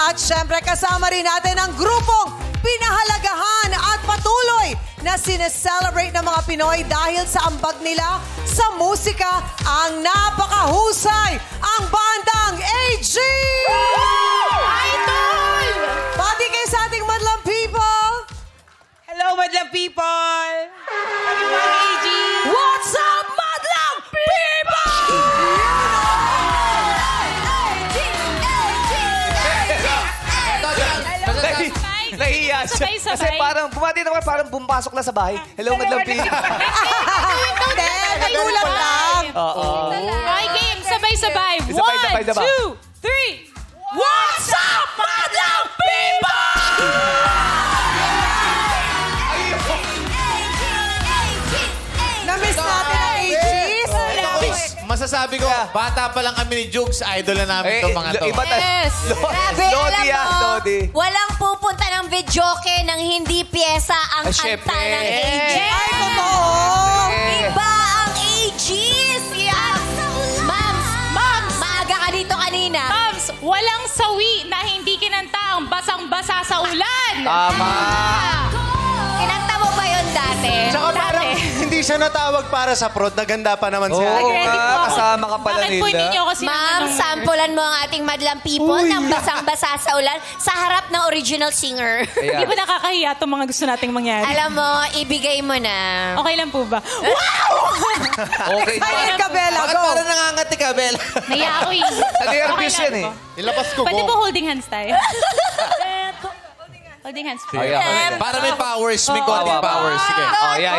At syempre kasama rin natin ang grupong pinahalagahan at patuloy na sineselebrate ng mga Pinoy dahil sa ambag nila sa musika ang napakahusay, ang bandang AG! Idol! Pati kayo sa ating madlang people! Hello, madlang people! Everyone, AG! What's up, madlang people? Nahiya siya. Sabay-sabay. Kasi parang, bumati naman, parang pumasok na sa bahay. Hello, madlang people. Hindi, nagulat lang. Oo. Okay, game. Sabay-sabay. Sabay-sabay na ba? 1, 2, 3. What's up, madlang people? Namiss natin ang AGs. Masasabi ko, bata pa lang kami ni Jugs, idol na namin itong mga to. Iba tayo. Yes. Grabe, Lodi alam mo, Lodi. walang pupunta ng videoke nang hindi pyesa ang Ah, kanta syempre. ng AG. Ay, totoo. Iba ang AGs! Mams, maaga ka dito kanina. Mams, walang sawi na hindi kinanta ang basang-basa sa ulan. Tama. Kinanta mo ba yun dati? Tsaka parang hindi siya natawag para sa prod. Naganda pa naman siya. Oo Nag-ready po nga, ako. kasama ka pala Bakit po hindi nila. niyo kasi Ma'am, sampulan mo ang ating madlang people ng basang-basa sa ulan sa harap ng original singer. Hindi ba nakakahiya itong mga gusto nating mangyari? Alam mo, ibigay mo na. Okay lang po ba? Okay. Excited ka, Bella. Bakit Go. parang nangangati ka, Bel? Naiya ako eh. Nervous yan eh. Ilabas ko Pwede po. po holding hands tayo? Holding hands. Ayan. Para may powers, may konting powers. Sige. Oh, yeah.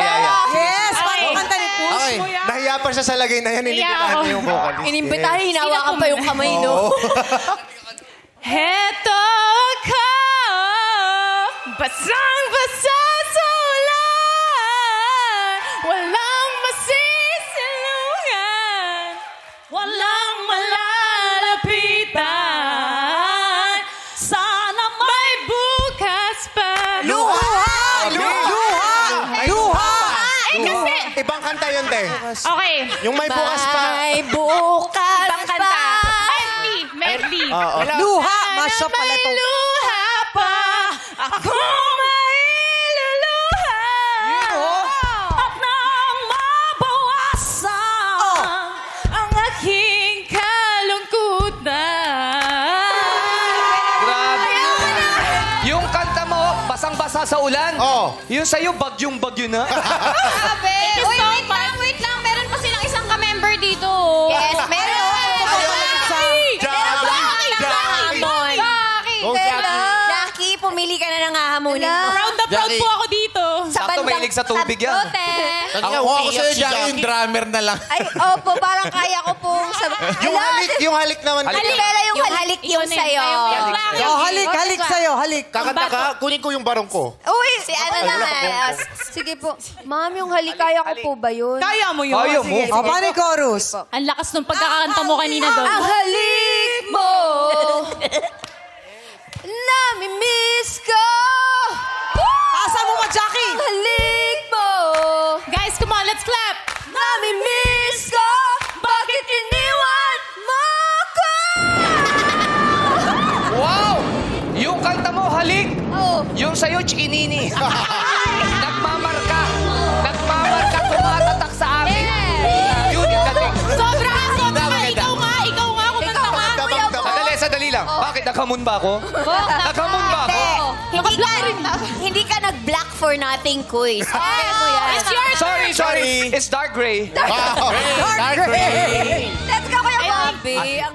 Yes, Okay. paano kanta ni Push? Okay. Nahiya pa siya sa lagay na yan. Inimbitahan niya yung vocalist. Inimbitahan, hinawakan pa yung kamay, no? Heto ako, basang-basa sa ulan, walang masisilungan, walang malalapitan, sana may bukas pa. Luha! Kasi, Ibang kanta yun, te. okay, Yung may bukas pa. May bukas ibang kanta. pa. Medley. Oo. Luha! Masya pala May to. luha pa, ako may luluha. At nang mabawasan ang aking kalungkutan. Grabe. Yung kanta mo, basang-basa sa ulan. Oo. Yung sa'yo, bagyong-bagyo na. Grabe. you Uy, so wait lang. Meron pa silang isang ka-member dito. Yes, meron. Jackie, pumili ka na ng hahamunin mo. Proud na proud Jackie. po ako dito. Sakto, mahilig sa tubig yan. Ako sa'yo, Jackie, yung drummer na lang. Ay, opo, parang kaya ko pong... Yung halik naman. Bella, yung halik yung sa'yo. Oh, halik sa'yo, halik. Kakanta ka, kunin ko yung barong ko. Uy, si ano naman. Sige po. Ma'am, yung halik, kaya ko po ba yun? Kaya mo yun. Kaya mo. O, paano yung chorus? Ang lakas ng pagkakanta mo kanina doon. Ang halik mo, nami-miss ko. Asa mo ba, Jackie? Ang halik mo, Guys, come on, let's clap. nami-miss ko. Bakit iniwan mo ko? Wow! Yung kanta mo, halik. Oh. Yung sa'yo, chikinini. Nagmamarka. Nagmamarka, tumatatak sa amin. Yun yung dating. Sobra. maganda. Ikaw nga, kumanta ka. Sandali lang. Bakit? Naghamon ba ako? Naghamon ba ako? Hindi ka nag-black for nothing, quiz. Okay mo yan. It's yours. Sorry. It's dark gray. Wow. Dark gray. Let's go, Kuya Bobby. Ang